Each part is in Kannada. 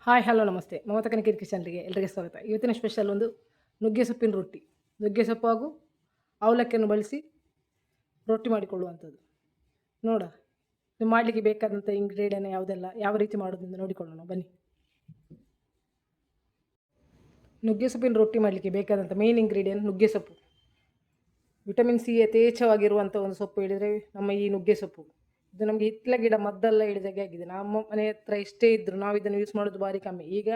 ಹಾಯ್ ಹಲೋ ನಮಸ್ತೆ ಮಮತಾ ಕನಕಿರಿ ಕಿಚನ್ರಿಗೆ ಎಲ್ಲರಿಗೆ ಸ್ವಾಗತ. ಇವತ್ತಿನ ಸ್ಪೆಷಲ್ ಒಂದು ನುಗ್ಗೆ ಸೊಪ್ಪಿನ ರೊಟ್ಟಿ. ನುಗ್ಗೆ ಸೊಪ್ಪು ಹಾಗೂ ಅವಲಕ್ಕಿಯನ್ನು ಬಳಸಿ ರೊಟ್ಟಿ ಮಾಡಿಕೊಳ್ಳುವಂಥದ್ದು. ನೋಡ ನೀವು ಮಾಡಲಿಕ್ಕೆ ಬೇಕಾದಂಥ ಇಂಗ್ರೀಡಿಯನ್ ಯಾವುದೆಲ್ಲ, ಯಾವ ರೀತಿ ಮಾಡೋದ್ರಿಂದ ನೋಡಿಕೊಳ್ಳೋಣ ಬನ್ನಿ. ನುಗ್ಗೆ ಸೊಪ್ಪಿನ ರೊಟ್ಟಿ ಮಾಡಲಿಕ್ಕೆ ಬೇಕಾದಂಥ ಮೇನ್ ಇಂಗ್ರೀಡಿಯೆಂಟ್ ನುಗ್ಗೆ ಸೊಪ್ಪು. ವಿಟಮಿನ್ ಸಿ ಯಥೇಚ್ಛವಾಗಿರುವಂಥ ಒಂದು ಸೊಪ್ಪು ಹೇಳಿದರೆ ನಮ್ಮ ಈ ನುಗ್ಗೆ ಸೊಪ್ಪು. ಇದು ನಮಗೆ ಹಿತ್ತಲ ಗಿಡ ಮದ್ದೆಲ್ಲ ಹಿಡಿದಾಗೆ ಆಗಿದೆ. ನಮ್ಮ ಮನೆ ಹತ್ರ ಎಷ್ಟೇ ಇದ್ದರೂ ನಾವು ಇದನ್ನು ಯೂಸ್ ಮಾಡೋದು ಭಾರಿ ಕಮ್ಮಿ. ಈಗ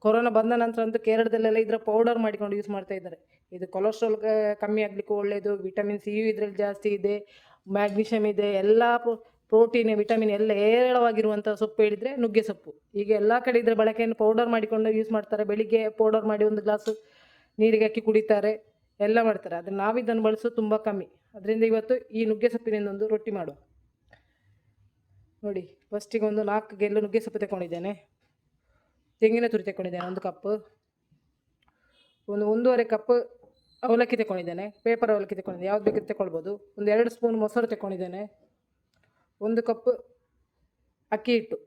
ಕೊರೋನಾ ಬಂದ ನಂತರ ಅಂತೂ ಕೇರಳದಲ್ಲೆಲ್ಲ ಇದರ ಪೌಡರ್ ಮಾಡಿಕೊಂಡು ಯೂಸ್ ಮಾಡ್ತಾ ಇದ್ದಾರೆ. ಇದು ಕೊಲೆಸ್ಟ್ರಾಲ್ ಕಮ್ಮಿ ಆಗಲಿಕ್ಕೂ ಒಳ್ಳೆಯದು, ವಿಟಮಿನ್ ಸಿ ಇದರಲ್ಲಿ ಜಾಸ್ತಿ ಇದೆ, ಮ್ಯಾಗ್ನೀಷಿಯಮ್ ಇದೆ, ಎಲ್ಲ ಪ್ರೋಟೀನ್ ವಿಟಮಿನ್ ಎಲ್ಲ ಹೇರಳವಾಗಿರುವಂಥ ಸೊಪ್ಪು ಹೇಳಿದರೆ ನುಗ್ಗೆ ಸೊಪ್ಪು. ಈಗ ಎಲ್ಲ ಕಡೆ ಇದರ ಬಳಕೆಯನ್ನು ಪೌಡರ್ ಮಾಡಿಕೊಂಡು ಯೂಸ್ ಮಾಡ್ತಾರೆ. ಬೆಳಿಗ್ಗೆ ಪೌಡರ್ ಮಾಡಿ ಒಂದು ಗ್ಲಾಸು ನೀರಿಗೆ ಹಾಕಿ ಕುಡಿತಾರೆ, ಎಲ್ಲ ಮಾಡ್ತಾರೆ. ಆದರೆ ನಾವಿದನ್ನು ಬಳಸೋದು ತುಂಬ ಕಮ್ಮಿ. ಅದರಿಂದ ಇವತ್ತು ಈ ನುಗ್ಗೆ ಸೊಪ್ಪಿನಿಂದ ಒಂದು ರೊಟ್ಟಿ ಮಾಡುವ. ನೋಡಿ, ಫಸ್ಟಿಗೆ ಒಂದು 4 ಗೆಲ್ಲು ನುಗ್ಗೆ ಸೊಪ್ಪು ತಗೊಂಡಿದ್ದೇನೆ. ತೆಂಗಿನ ತುರಿ ತಗೊಂಡಿದ್ದೇನೆ 1 ಕಪ್. ಒಂದು 1.5 ಕಪ್ ಅವಲಕ್ಕಿ ತಗೊಂಡಿದ್ದೇನೆ. ಪೇಪರ್ ಅವಲಕ್ಕಿ ತಗೊಂಡಿದ್ದೇನೆ, ಯಾವ್ದು ಬೇಕಿದ್ರೆ ತಗೊಳ್ಬೋದು. ಒಂದು 2 ಸ್ಪೂನ್ ಮೊಸರು ತಗೊಂಡಿದ್ದೇನೆ. 1 ಕಪ್ ಅಕ್ಕಿ ಹಿಟ್ಟು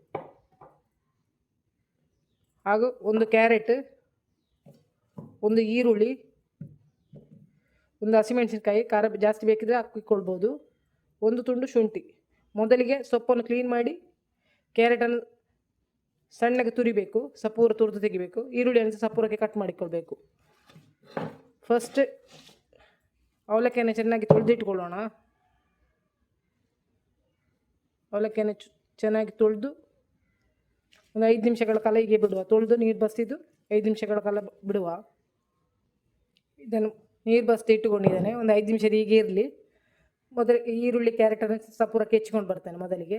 ಹಾಗೂ 1 ಕ್ಯಾರೆಟ್, 1 ಈರುಳ್ಳಿ, 1 ಹಸಿಮೆಣಸಿನ್ಕಾಯಿ, ಖಾರ ಜಾಸ್ತಿ ಬೇಕಿದ್ರೆ ಹಾಕಿಕೊಳ್ಬೋದು, 1 ತುಂಡು ಶುಂಠಿ. ಮೊದಲಿಗೆ ಸೊಪ್ಪನ್ನು ಕ್ಲೀನ್ ಮಾಡಿ ಕ್ಯಾರೆಟನ್ನು ಸಣ್ಣಗೆ ತುರಿಬೇಕು, ಸಪೂರ ತುರಿದು ತೆಗಿಬೇಕು. ಈರುಳ್ಳಿಯನ್ನು ಸಪೂರಕ್ಕೆ ಕಟ್ ಮಾಡಿಕೊಳ್ಬೇಕು. ಫಸ್ಟ್ ಅವಲಕ್ಕಿಯನ್ನು ಚೆನ್ನಾಗಿ ತೊಳೆದಿಟ್ಕೊಳ್ಳೋಣ. ಅವಲಕ್ಕಿಯನ್ನು ಚೆನ್ನಾಗಿ ತೊಳೆದು ಒಂದು 5 ನಿಮಿಷಗಳ ಕಾಲ ಹೀಗೆ ಬಿಡುವ. ತೊಳೆದು ನೀರು ಬಸಿದು 5 ನಿಮಿಷಗಳ ಕಾಲ ಬಿಡುವ. ಇದನ್ನು ನೀರು ಬಸ್ದು ಇಟ್ಟುಕೊಂಡಿದ್ದೇನೆ. ಒಂದು 5 ನಿಮಿಷದ ಹೀಗೆ ಇರಲಿ. ಮೊದಲು ಈರುಳ್ಳಿ ಕ್ಯಾರೆಟನ್ನು ಸಪೂರಕ್ಕೆ ಹೆಚ್ಚಿಕೊಂಡು ಬರ್ತೇನೆ. ಮೊದಲಿಗೆ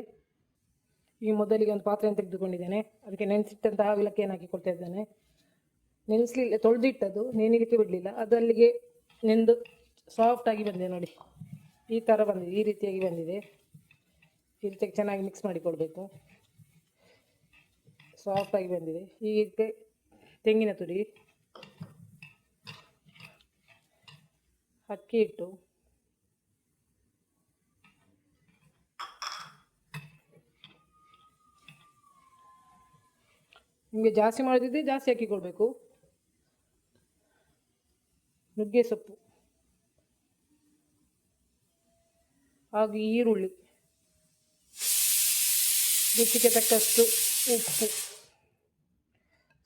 ಒಂದು ಪಾತ್ರೆಯನ್ನು ತೆಗೆದುಕೊಂಡಿದ್ದೇನೆ. ಅದಕ್ಕೆ ನೆನೆಸಿಟ್ಟಂತಹ ಅವಲಕ್ಕಿಯನ್ನು ಹಾಕಿಕೊಳ್ತಾ ಇದ್ದೇನೆ. ನೆನೆಸಲಿಲ್ಲ, ತೊಳೆದಿಟ್ಟದ್ದು, ನೆನೆಯಲಿಕ್ಕೆ ಬಿಡಲಿಲ್ಲ. ಅದು ಅಲ್ಲಿಗೆ ನೆಂದು ಸಾಫ್ಟಾಗಿ ಬಂದಿದೆ. ನೋಡಿ, ಈ ಥರ ಬಂದಿದೆ, ಈ ರೀತಿಯಾಗಿ ಬಂದಿದೆ. ಈ ರೀತಿಯಾಗಿ ಚೆನ್ನಾಗಿ ಮಿಕ್ಸ್ ಮಾಡಿಕೊಳ್ಬೇಕು. ಸಾಫ್ಟಾಗಿ ಬಂದಿದೆ. ಈಗ ತೆಂಗಿನ ತುರಿ, ಅಕ್ಕಿ ಹಿಟ್ಟು, ನಿಮಗೆ ಜಾಸ್ತಿ ಮಾಡೋದಿದ್ದರೆ ಜಾಸ್ತಿ ಹಾಕಿಕೊಳ್ಬೇಕು. ನುಗ್ಗೆ ಸೊಪ್ಪು ಹಾಗೂ ಈರುಳ್ಳಿ, ರುಚಿಗೆ ತಕ್ಕಷ್ಟು ಉಪ್ಪು,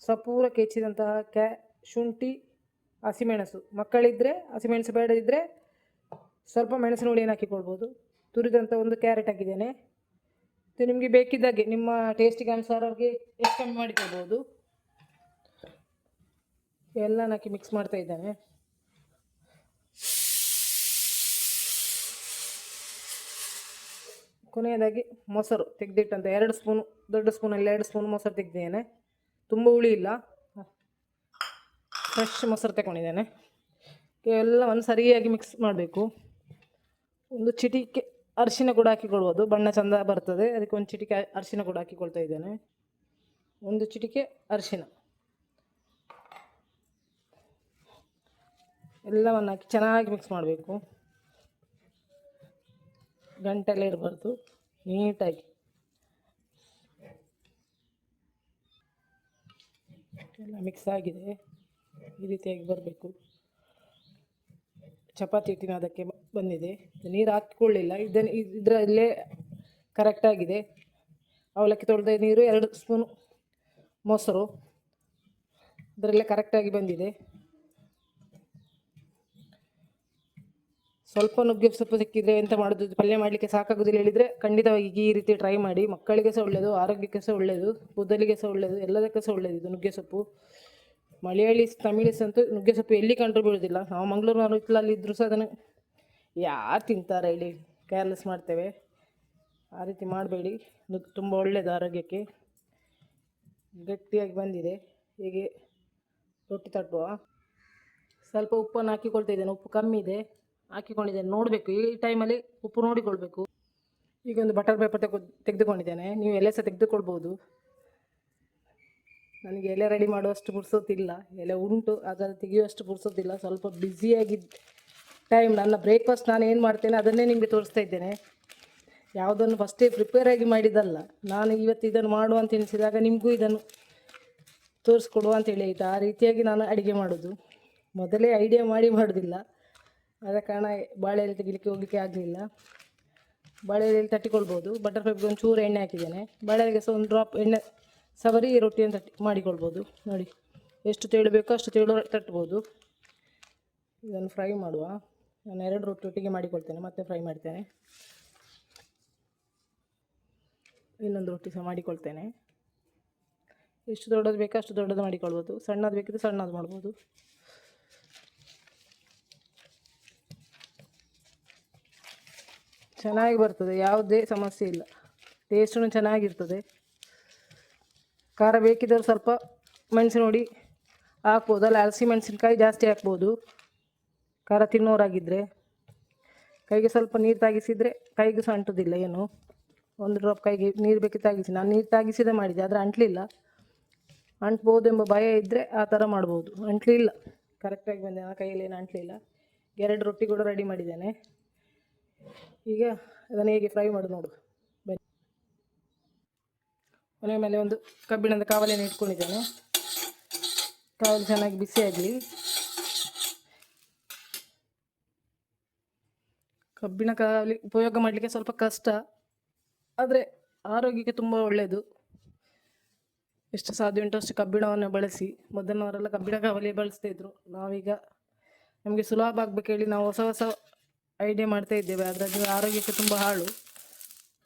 ಸಪೂರಕ್ಕೆ ಹೆಚ್ಚಿದಂತಹ ಶುಂಠಿ, ಹಸಿಮೆಣಸು. ಮಕ್ಕಳಿದ್ದರೆ ಹಸಿಮೆಣಸು, ಬೇಡದಿದ್ದರೆ ಸ್ವಲ್ಪ ಮೆಣಸಿನ ಹುಳಿಯನ್ನು ಹಾಕಿಕೊಳ್ಬೋದು. ತುರಿದಂಥ 1 ಕ್ಯಾರೆಟ್ ಹಾಕಿದ್ದೇನೆ. ಇದು ನಿಮಗೆ ಬೇಕಿದ್ದಾಗೆ ನಿಮ್ಮ ಟೇಸ್ಟಿಗೆ ಅನುಸಾರವಾಗಿ ಎಷ್ಟು ಕಮ್ಮಿ ಮಾಡಿಕೊಳ್ಬೋದು. ಎಲ್ಲ ಹಾಕಿ ಮಿಕ್ಸ್ ಮಾಡ್ತಾ ಇದ್ದೇನೆ. ಕೊನೆಯದಾಗಿ ಮೊಸರು ತೆಗೆದಿಟ್ಟಂತ 2 ಸ್ಪೂನು, ದೊಡ್ಡ ಸ್ಪೂನಲ್ಲಿ 2 ಸ್ಪೂನ್ ಮೊಸರು ತೆಗೆದಿದ್ದೇನೆ. ತುಂಬ ಹುಳಿ ಇಲ್ಲ, ಫ್ರೆಶ್ ಮೊಸರು ತಗೊಂಡಿದ್ದೇನೆ. ಎಲ್ಲವನ್ನು ಸರಿಯಾಗಿ ಮಿಕ್ಸ್ ಮಾಡಬೇಕು. ಒಂದು ಚಿಟಿಕೆ ಅರಿಶಿನ ಕೂಡ ಹಾಕಿಕೊಳ್ಬೋದು, ಬಣ್ಣ ಚೆಂದ ಬರ್ತದೆ. ಅದಕ್ಕೆ 1 ಚಿಟಿಕೆ ಅರಿಶಿನ ಕೂಡ ಹಾಕಿಕೊಳ್ತಾ ಇದ್ದೇನೆ. 1 ಚಿಟಿಕೆ ಅರಿಶಿನ. ಎಲ್ಲವನ್ನು ಹಾಕಿ ಚೆನ್ನಾಗಿ ಮಿಕ್ಸ್ ಮಾಡಬೇಕು. ಗಂಟೆಲ್ಲ ಇರಬಾರ್ದು, ನೀಟಾಗಿ ಎಲ್ಲ ಮಿಕ್ಸ್ ಆಗಿದೆ. ಈ ರೀತಿಯಾಗಿ ಬರಬೇಕು. ಚಪಾತಿ ಹಿಟ್ಟಿನ ಅದಕ್ಕೆ ಬಂದಿದೆ. ನೀರು ಹಾಕಿಕೊಳ್ಳಿಲ್ಲ, ಇದರಲ್ಲೇ ಕರೆಕ್ಟಾಗಿದೆ. ಅವಲಕ್ಕಿ ತೊಳೆದ ನೀರು, 2 ಸ್ಪೂನು ಮೊಸರು, ಅದರಲ್ಲೇ ಕರೆಕ್ಟಾಗಿ ಬಂದಿದೆ. ಸ್ವಲ್ಪ ನುಗ್ಗೆ ಸೊಪ್ಪು ಸಿಕ್ಕಿದರೆ ಎಂತ ಮಾಡೋದು, ಪಲ್ಯ ಮಾಡಲಿಕ್ಕೆ ಸಾಕಾಗೋದಿಲ್ಲ ಹೇಳಿದರೆ ಖಂಡಿತವಾಗಿ ಈ ರೀತಿ ಟ್ರೈ ಮಾಡಿ. ಮಕ್ಕಳಿಗೆ ಸಹ ಒಳ್ಳೆಯದು, ಆರೋಗ್ಯಕ್ಕೆ ಸಹ ಒಳ್ಳೆಯದು, ಕೂದಲಿಗೆ ಸಹ ಒಳ್ಳೆಯದು, ಎಲ್ಲದಕ್ಕೆ ಸಹ ಒಳ್ಳೆಯದು ಇದು ನುಗ್ಗೆ ಸೊಪ್ಪು. ಮಲಯಾಳೀಸ್, ತಮಿಳಿಸ್ ಅಂತೂ ನುಗ್ಗೆ ಸೊಪ್ಪು ಎಲ್ಲಿ ಕಂಡು ಬೀಳೋದಿಲ್ಲ. ನಾವು ಮಂಗಳೂರು ಹಿತ್ತಲಲ್ಲಿ ಇದ್ದರೂ ಸಹ ಅದನ್ನು ಯಾರು ತಿಂತಾರೆ ಹೇಳಿ, ಕೇರ್ಲೆಸ್ ಮಾಡ್ತೇವೆ. ಆ ರೀತಿ ಮಾಡಬೇಡಿ, ತುಂಬ ಒಳ್ಳೆಯದು ಆರೋಗ್ಯಕ್ಕೆ. ಗಟ್ಟಿಯಾಗಿ ಬಂದಿದೆ. ಹೀಗೆ ರೊಟ್ಟಿ ತಟ್ಟುವ. ಸ್ವಲ್ಪ ಉಪ್ಪನ್ನು ಹಾಕಿಕೊಳ್ತಾ ಇದ್ದೇನೆ. ಉಪ್ಪು ಕಮ್ಮಿ ಇದೆ, ಹಾಕಿಕೊಂಡಿದ್ದೇನೆ. ನೋಡಬೇಕು, ಈ ಟೈಮಲ್ಲಿ ಉಪ್ಪು ನೋಡಿಕೊಳ್ಬೇಕು. ಈಗ ಒಂದು ಬಟರ್ ಪೇಪರ್ ತೆಗೆದುಕೊಂಡಿದ್ದೇನೆ. ನೀವು ಎಲೆ ಸಹ ತೆಗೆದುಕೊಳ್ಬೋದು. ನನಗೆ ಎಲೆ ರೆಡಿ ಮಾಡುವಷ್ಟು ಪುರ್ಸೊತ್ತಿಲ್ಲ. ಎಲೆ ಉಂಟು, ಅದನ್ನು ತೆಗೆಯುವಷ್ಟು ಪುರ್ಸೊತ್ತಿಲ್ಲ. ಸ್ವಲ್ಪ ಬ್ಯುಸಿಯಾಗಿದ್ದ ಟೈಮ್. ನನ್ನ ಬ್ರೇಕ್ಫಾಸ್ಟ್ ನಾನು ಏನು ಮಾಡ್ತೇನೆ ಅದನ್ನೇ ನಿಮಗೆ ತೋರಿಸ್ತಾ ಇದ್ದೇನೆ. ಯಾವುದನ್ನು ಫಸ್ಟೇ ಪ್ರಿಪೇರಾಗಿ ಮಾಡಿದ್ದಲ್ಲ. ನಾನು ಇವತ್ತು ಇದನ್ನು ಮಾಡುವಂತ ಎನಿಸಿದಾಗ ನಿಮಗೂ ಇದನ್ನು ತೋರಿಸ್ಕೊಡುವ ಅಂತೇಳಿ ಆಯಿತು. ಆ ರೀತಿಯಾಗಿ ನಾನು ಅಡುಗೆ ಮಾಡೋದು. ಮೊದಲೇ ಐಡಿಯಾ ಮಾಡಿ ಮಾಡೋದಿಲ್ಲ, ಆದ ಕಾರಣ ಬಾಳೆ ಎಲೆ ತೆಗಿಲಿಕ್ಕೆ ಹೋಗಲಿಕ್ಕೆ ಆಗಲಿಲ್ಲ. ಬಾಳೆ ಎಲೆಯಲ್ಲಿ ತಟ್ಟಿಕೊಳ್ಬೋದು. ಬಟರ್ ಪೇಪರ್ಗೆ ಒಂದು ಚೂರು ಎಣ್ಣೆ ಹಾಕಿದ್ದೇನೆ. ಬಾಳೆ ಎಲೆಗೆ ಸಹ ಒಂದು ಡ್ರಾಪ್ ಎಣ್ಣೆ ಸವರಿ ರೊಟ್ಟಿಯನ್ನು ಮಾಡಿಕೊಳ್ಬೋದು. ನೋಡಿ ಎಷ್ಟು ತೆಳು ಬೇಕೋ ಅಷ್ಟು ತೆಳು ತಟ್ಬೋದು. ಇದನ್ನು ಫ್ರೈ ಮಾಡುವ. ನಾನು 2 ರೊಟ್ಟಿ ಒಟ್ಟಿಗೆ ಮಾಡಿಕೊಳ್ತೇನೆ, ಮತ್ತೆ ಫ್ರೈ ಮಾಡ್ತೇನೆ. ಇನ್ನೊಂದು ರೊಟ್ಟಿ ಸಹ ಮಾಡಿಕೊಳ್ತೇನೆ. ಎಷ್ಟು ದೊಡ್ಡದು ಬೇಕೋ ಅಷ್ಟು ದೊಡ್ಡದು ಮಾಡಿಕೊಳ್ಬೋದು, ಸಣ್ಣದು ಬೇಕಿದ್ರೆ ಸಣ್ಣದು ಮಾಡ್ಬೋದು. ಚೆನ್ನಾಗಿ ಬರ್ತದೆ, ಯಾವುದೇ ಸಮಸ್ಯೆ ಇಲ್ಲ. ಟೇಸ್ಟೂ ಚೆನ್ನಾಗಿರ್ತದೆ. ಖಾರ ಬೇಕಿದ್ದರೂ ಸ್ವಲ್ಪ ಮೆಣಸಿನ ಹುಡಿ ಹಾಕ್ಬೋದು, ಅಲ್ಲ ಹಸಿ ಮೆಣಸಿನ್ಕಾಯಿ ಜಾಸ್ತಿ ಹಾಕ್ಬೋದು ಖಾರ ತಿನ್ನೋರಾಗಿದ್ದರೆ. ಕೈಗೆ ಸ್ವಲ್ಪ ನೀರು ತಾಗಿಸಿದರೆ ಕೈಗೆ ಸಹ ಅಂಟುವುದಿಲ್ಲ ಏನು. 1 ಡ್ರಾಪ್ ಕೈಗೆ ನೀರು ಬೇಕಿ ತಾಗಿಸಿ. ನಾನು ನೀರು ತಾಗಿಸಿದೆ ಮಾಡಿದೆ, ಆದರೆ ಅಂಟಲಿಲ್ಲ. ಅಂಟ್ಬೋದು ಎಂಬ ಭಯ ಇದ್ದರೆ ಆ ಥರ ಮಾಡ್ಬೋದು. ಅಂಟಲಿಲ್ಲ, ಕರೆಕ್ಟಾಗಿ ಬಂದೆ. ಆ ಕೈಯಲ್ಲಿ ಏನು ಅಂಟಲಿಲ್ಲ. 2 ರೊಟ್ಟಿ ಕೂಡ ರೆಡಿ ಮಾಡಿದ್ದೇನೆ. ಈಗ ಅದನ್ನು ಹೇಗೆ ಫ್ರೈ ಮಾಡಿ ನೋಡು ಬನ್ನಿ. ಮನೆ ಮೇಲೆ ಒಂದು ಕಬ್ಬಿಣದ ಕಾವಲಿಯನ್ನು ಇಟ್ಕೊಂಡಿದ್ದೇನೆ. ಕಾವಲು ಚೆನ್ನಾಗಿ ಬಿಸಿಯಾಗಲಿ. ಕಬ್ಬಿಣ ಕಾವಲಿ ಉಪಯೋಗ ಮಾಡಲಿಕ್ಕೆ ಸ್ವಲ್ಪ ಕಷ್ಟ, ಆದರೆ ಆರೋಗ್ಯಕ್ಕೆ ತುಂಬ ಒಳ್ಳೆಯದು. ಎಷ್ಟು ಸಾಧ್ಯ ಉಂಟು ಅಷ್ಟು ಕಬ್ಬಿಣವನ್ನು ಬಳಸಿ. ಮೊದಲಿನವರೆಲ್ಲ ಕಬ್ಬಿಣ ಕಾವಲಿ ಬಳಸ್ತಾಯಿದ್ರು. ನಾವೀಗ ನಮಗೆ ಸುಲಭ ಆಗಬೇಕು ಹೇಳಿ ನಾವು ಹೊಸ ಹೊಸ ಐಡಿಯಾ ಮಾಡ್ತಾ ಇದ್ದೇವೆ, ಆದರೆ ಅದು ಆರೋಗ್ಯಕ್ಕೆ ತುಂಬ ಹಾಳು.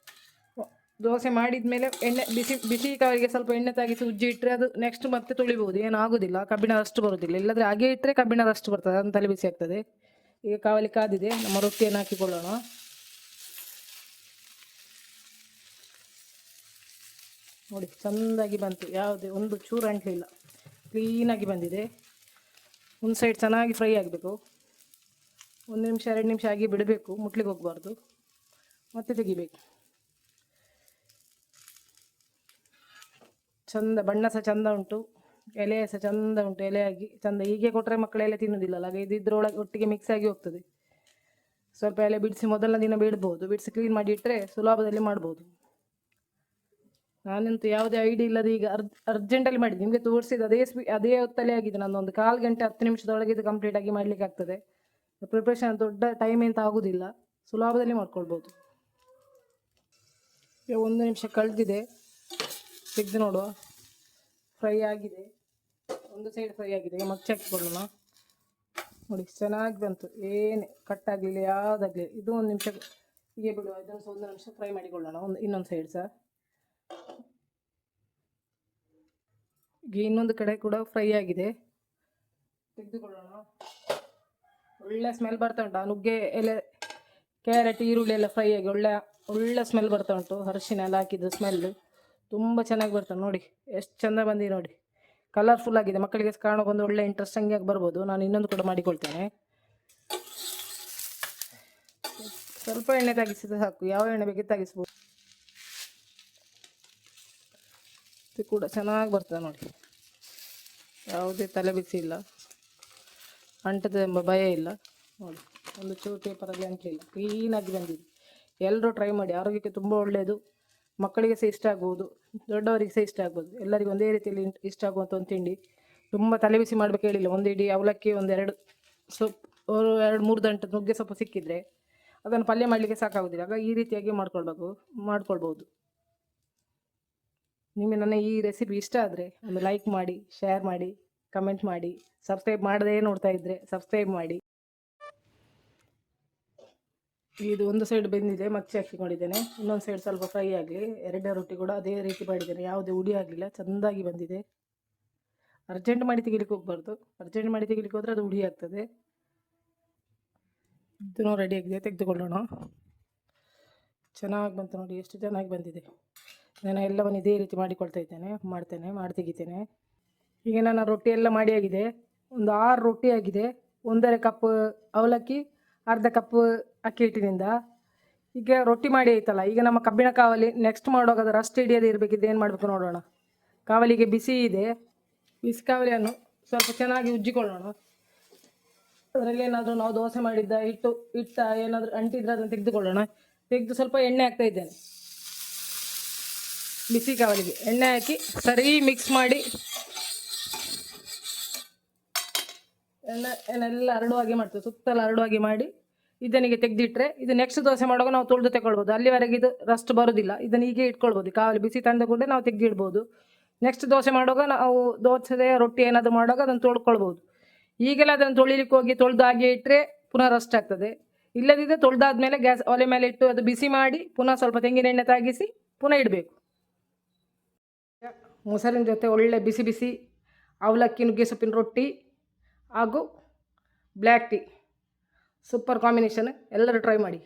ದೋಸೆ ಮಾಡಿದ ಮೇಲೆ ಎಣ್ಣೆ ಬಿಸಿ ಕಾವಲಿಗೆ ಸ್ವಲ್ಪ ಎಣ್ಣೆ ತಾಗಿಸಿ ಉಜ್ಜಿ ಇಟ್ಟರೆ ಅದು ನೆಕ್ಸ್ಟ್ ಮತ್ತೆ ತೊಳಿಬೋದು, ಏನು ಆಗೋದಿಲ್ಲ. ಕಬ್ಬಿಣ ರಷ್ಟು ಬರೋದಿಲ್ಲ. ಇಲ್ಲದ್ರೆ ಹಾಗೆ ಇಟ್ಟರೆ ಕಬ್ಬಿಣ ರಷ್ಟು ಬರ್ತದೆ, ಅದನ್ನು ತಲೆ ಬಿಸಿ ಆಗ್ತದೆ. ಈಗ ಕಾವಲಿ ಕಾದಿದೆ, ನಮ್ಮ ರೊಟ್ಟಿಯನ್ನು ಹಾಕಿಕೊಳ್ಳೋಣ. ನೋಡಿ ಚೆಂದಾಗಿ ಬಂತು, ಯಾವುದೇ ಒಂದು ಚೂರು ಅಂಟಲಿಲ್ಲ, ಕ್ಲೀನಾಗಿ ಬಂದಿದೆ. ಒಂದು ಸೈಡ್ ಚೆನ್ನಾಗಿ ಫ್ರೈ ಆಗಬೇಕು. 1 ನಿಮಿಷ 2 ನಿಮಿಷ ಆಗಿ ಬಿಡಬೇಕು, ಮುಟ್ಲಿಕ್ಕೆ ಹೋಗಬಾರ್ದು. ಮತ್ತೆ ತೆಗಿಬೇಕು. ಚಂದ ಬಣ್ಣ ಸಹ ಚಂದ ಉಂಟು, ಎಲೆ ಸಹ ಚಂದ ಉಂಟು. ಎಲೆಯಾಗಿ ಚಂದ. ಹೀಗೆ ಕೊಟ್ಟರೆ ಮಕ್ಕಳು ಎಲೆ ತಿನ್ನೋದಿಲ್ಲಲ್ಲ, ಹಾಗೆ ಇದ್ರೊಳಗೆ ಒಟ್ಟಿಗೆ ಮಿಕ್ಸ್ ಆಗಿ ಹೋಗ್ತದೆ. ಸ್ವಲ್ಪ ಎಲೆ ಬಿಡಿಸಿ ಮೊದಲನೇ ದಿನ ಬಿಡ್ಬೋದು, ಬಿಡಿಸಿ ಕ್ಲೀನ್ ಮಾಡಿ ಇಟ್ಟರೆ ಸುಲಭದಲ್ಲಿ ಮಾಡ್ಬೋದು. ನಾನಂತೂ ಯಾವುದೇ ಐಡಿಯಾ ಇಲ್ಲದೆ ಈಗ ಅರ್ಜೆಂಟಲ್ಲಿ ಮಾಡಿದ್ದು. ನಿಮಗೆ ತೋರಿಸಿದ್ದು ಅದೇ ಹೊತ್ತಲ್ಲೇ ಆಗಿದೆ. ನಾನೊಂದು 1/4 ಗಂಟೆ 10 ನಿಮಿಷದೊಳಗೆ ಇದು ಕಂಪ್ಲೀಟಾಗಿ ಮಾಡಲಿಕ್ಕೆ ಆಗ್ತದೆ. ಪ್ರಿಪ್ರೇಷನ್ ದೊಡ್ಡ ಟೈಮ್ ಅಂತ ಆಗೋದಿಲ್ಲ, ಸುಲಭದಲ್ಲಿ ಮಾಡ್ಕೊಳ್ಬೋದು. ಈಗ 1 ನಿಮಿಷ ಕಳೆದಿದೆ, ತೆಗೆದು ನೋಡುವ. ಫ್ರೈ ಆಗಿದೆ, ಒಂದು ಸೈಡ್ ಫ್ರೈ ಆಗಿದೆ. ಈಗ ಮತ್ತೆ ಹಾಕಿಕೊಳ್ಳೋಣ. ನೋಡಿ ಚೆನ್ನಾಗಿ ಬಂತು, ಏನು ಕಟ್ಟಾಗಲಿಲ್ಲ, ಯಾವುದಾಗಲಿ. ಇದು 1 ನಿಮಿಷ ಹೀಗೆ ಬಿಡುವ. ಇದನ್ನು ಸಹ 1 ನಿಮಿಷ ಫ್ರೈ ಮಾಡಿಕೊಳ್ಳೋಣ. ಇನ್ನೊಂದು ಸೈಡ್ ಸಹ. ಈಗ ಇನ್ನೊಂದು ಕಡೆ ಕೂಡ ಫ್ರೈ ಆಗಿದೆ, ತೆಗೆದುಕೊಳ್ಳೋಣ. ಒಳ್ಳೆ ಸ್ಮೆಲ್ ಬರ್ತಾ ಉಂಟು. ನುಗ್ಗೆ ಎಲೆ, ಕ್ಯಾರೆಟ್, ಈರುಳ್ಳಿ ಎಲ್ಲ ಫ್ರೈ ಆಗಿ ಒಳ್ಳೆ ಸ್ಮೆಲ್ ಬರ್ತಾ ಉಂಟು. ಅರಿಶಿನ ಎಲ್ಲ ಹಾಕಿದ್ದು ಸ್ಮೆಲ್ಲು ತುಂಬ ಚೆನ್ನಾಗಿ ಬರ್ತದೆ. ನೋಡಿ ಎಷ್ಟು ಚೆಂದ ಬಂದಿದೆ ನೋಡಿ, ಕಲರ್ಫುಲ್ ಆಗಿದೆ. ಮಕ್ಕಳಿಗೆ ಕಾಣೋಕೊಂದು ಒಳ್ಳೆ ಇಂಟ್ರೆಸ್ಟಿಂಗ್ ಆಗಿ ಬರ್ಬೋದು. ನಾನು ಇನ್ನೊಂದು ಕೂಡ ಮಾಡಿಕೊಳ್ತೇನೆ. ಸ್ವಲ್ಪ ಎಣ್ಣೆ ತಾಗಿಸಿದ್ರೆ ಸಾಕು, ಯಾವ ಎಣ್ಣೆ ಬೇಕಿತ್ತು ತಾಗಿಸ್ಬೋದು. ಇದು ಕೂಡ ಚೆನ್ನಾಗಿ ಬರ್ತದೆ ನೋಡಿ, ಯಾವುದೇ ತಲೆ ಬಿಸಿ ಇಲ್ಲ, ಅಂಟದ ಎಂಬ ಭಯ ಇಲ್ಲ. ನೋಡಿ ಒಂದು ಚೂರು ಪೇಪರಲ್ಲಿ ಅಂಟಲಿಲ್ಲ, ಕ್ಲೀನಾಗಿ ಬಂದಿದೆ. ಎಲ್ಲರೂ ಟ್ರೈ ಮಾಡಿ, ಆರೋಗ್ಯಕ್ಕೆ ತುಂಬ ಒಳ್ಳೆಯದು. ಮಕ್ಕಳಿಗೆ ಸಹ ಇಷ್ಟ ಆಗ್ಬೋದು, ದೊಡ್ಡವರಿಗೆ ಸಹ ಇಷ್ಟ ಆಗ್ಬೋದು. ಎಲ್ಲರಿಗೂ ಒಂದೇ ರೀತಿಯಲ್ಲಿ ಇಷ್ಟ ಆಗುವಂಥ ಒಂದು ತಿಂಡಿ. ತುಂಬ ತಲೆ ಬಿಸಿ ಮಾಡಬೇಕು ಹೇಳಿಲ್ಲ. 1 ಇಡೀ ಅವಲಕ್ಕಿ, 1-2 ಸೊಪ್ಪು, 2-3 ದಂಟು ನುಗ್ಗೆ ಸೊಪ್ಪು ಸಿಕ್ಕಿದರೆ ಅದನ್ನು ಪಲ್ಯ ಮಾಡಲಿಕ್ಕೆ ಸಾಕಾಗೋದಿಲ್ಲ. ಆಗ ಈ ರೀತಿಯಾಗಿ ಮಾಡ್ಕೊಳ್ಬೋದು. ನಿಮಗೆ ನನ್ನ ಈ ರೆಸಿಪಿ ಇಷ್ಟ ಆದರೆ ಒಂದು ಲೈಕ್ ಮಾಡಿ, ಶೇರ್ ಮಾಡಿ, ಕಮೆಂಟ್ ಮಾಡಿ. ಸಬ್ಸ್ಕ್ರೈಬ್ ಮಾಡದೇ ನೋಡ್ತಾ ಇದ್ದರೆ ಸಬ್ಸ್ಕ್ರೈಬ್ ಮಾಡಿ. ಇದು ಒಂದು ಸೈಡ್ ಬೆಂದಿದೆ, ಮಚ್ಚಿ ಹಾಕಿಕೊಂಡಿದ್ದೇನೆ. ಇನ್ನೊಂದು ಸೈಡ್ ಸ್ವಲ್ಪ ಫ್ರೈ ಆಗಲಿ. 2 ರೊಟ್ಟಿ ಕೂಡ ಅದೇ ರೀತಿ ಮಾಡಿದ್ದೇನೆ, ಯಾವುದೇ ಹುಡಿ ಆಗಲಿಲ್ಲ, ಚೆಂದಾಗಿ ಬಂದಿದೆ. ಅರ್ಜೆಂಟ್ ಮಾಡಿ ತೆಗಿಲಿಕ್ಕೆ ಹೋಗ್ಬಾರ್ದು, ಅರ್ಜೆಂಟ್ ಮಾಡಿ ತೆಗಿಲಿಕ್ಕೆ ಹೋದರೆ ಅದು ಹುಡಿ ಆಗ್ತದೆ. ಇದನ್ನು ರೆಡಿ ಆಗಿದೆ, ತೆಗೆದುಕೊಳ್ಳೋಣ. ಚೆನ್ನಾಗಿ ಬಂತು ನೋಡಿ, ಎಷ್ಟು ಚೆನ್ನಾಗಿ ಬಂದಿದೆ. ನಾನು ಎಲ್ಲವನ್ನು ಇದೇ ರೀತಿ ಮಾಡ್ತೇನೆ, ಮಾಡಿ ತೆಗಿತೇನೆ. ಈಗ ನನ್ನ ರೊಟ್ಟಿ ಎಲ್ಲ ಮಾಡಿ ಆಗಿದೆ. ಒಂದು 6 ರೊಟ್ಟಿ ಆಗಿದೆ. 1.5 ಕಪ್ ಅವಲಕ್ಕಿ, ಅರ್ಧ ಕಪ್ ಅಕ್ಕಿ ಹಿಟ್ಟಿನಿಂದ. ಈಗ ರೊಟ್ಟಿ ಮಾಡಿ ಆಯ್ತಲ್ಲ, ಈಗ ನಮ್ಮ ಕಬ್ಬಿಣ ಕಾವಲಿ ನೆಕ್ಸ್ಟ್ ಮಾಡುವಾಗ ಅದು ರಸ್ಟ್ ಹಿಡಿಯದೇ ಇರಬೇಕಿದ್ದು ಏನು ಮಾಡಬೇಕು ನೋಡೋಣ. ಕಾವಲಿಗೆ ಬಿಸಿ ಇದೆ, ಬಿಸಿ ಕಾವಲಿಯನ್ನು ಸ್ವಲ್ಪ ಚೆನ್ನಾಗಿ ಉಜ್ಜಿಕೊಳ್ಳೋಣ. ಅದರಲ್ಲಿ ಏನಾದರೂ ನಾವು ದೋಸೆ ಮಾಡಿದ್ದ ಹಿಟ್ಟ ಏನಾದರೂ ಅಂಟಿದ್ರೆ ಅದನ್ನು ತೆಗೆದುಕೊಳ್ಳೋಣ. ತೆಗೆದು ಸ್ವಲ್ಪ ಎಣ್ಣೆ ಹಾಕ್ತಾ ಇದ್ದೇನೆ. ಬಿಸಿ ಕಾವಲಿಗೆ ಎಣ್ಣೆ ಹಾಕಿ ಸರಿ ಮಿಕ್ಸ್ ಮಾಡಿ ಎಣ್ಣೆಲ್ಲ ಹರಡುವ ಹಾಗೆ ಮಾಡ್ತೇವೆ, ಸುತ್ತಲ ಹರಡುವ ಹಾಗೆ ಮಾಡಿ ಇದನಿಗೆ ತೆಗೆದಿಟ್ಟರೆ ಇದು ನೆಕ್ಸ್ಟ್ ದೋಸೆ ಮಾಡುವಾಗ ನಾವು ತೊಳೆದು ತಗೊಳ್ಬೋದು. ಅಲ್ಲಿವರೆಗೆ ಇದು ರಸ್ಟ್ ಬರೋದಿಲ್ಲ. ಇದನ್ನು ಹೀಗೆ ಇಟ್ಕೊಳ್ಬೋದು, ಕಾವಲಿ ಬಿಸಿ ತಂದ ಕೂಡ ನಾವು ತೆಗೆದಿಡ್ಬೋದು. ನೆಕ್ಸ್ಟ್ ದೋಸೆ ಮಾಡುವಾಗ ನಾವು ದೋಸೆ ರೊಟ್ಟಿ ಏನಾದರೂ ಮಾಡುವಾಗ ಅದನ್ನು ತೊಳ್ಕೊಳ್ಬೋದು. ಈಗೆಲ್ಲ ಅದನ್ನು ತೊಳಿಲಿಕ್ಕೆ ಹೋಗಿ ತೊಳೆದು ಹಾಗೆ ಇಟ್ಟರೆ ಪುನಃ ರಸ್ಟ್ ಆಗ್ತದೆ. ಇಲ್ಲದಿದ್ದರೆ ತೊಳೆದಾದ್ಮೇಲೆ ಗ್ಯಾಸ್ ಒಲೆ ಮೇಲೆ ಇಟ್ಟು ಅದು ಬಿಸಿ ಮಾಡಿ ಪುನಃ ಸ್ವಲ್ಪ ತೆಂಗಿನ ಎಣ್ಣೆ ತಾಗಿಸಿ ಪುನಃ ಇಡಬೇಕು. ಮೊಸರಿನ ಜೊತೆ ಒಳ್ಳೆ ಬಿಸಿ ಬಿಸಿ ಅವಲಕ್ಕಿ ನುಗ್ಗೆ ಸೊಪ್ಪಿನ ರೊಟ್ಟಿ ಹಾಗೂ ಬ್ಲ್ಯಾಕ್ ಟೀ, ಸೂಪರ್ ಕಾಂಬಿನೇಷನ್. ಎಲ್ಲರೂ ಟ್ರೈ ಮಾಡಿ.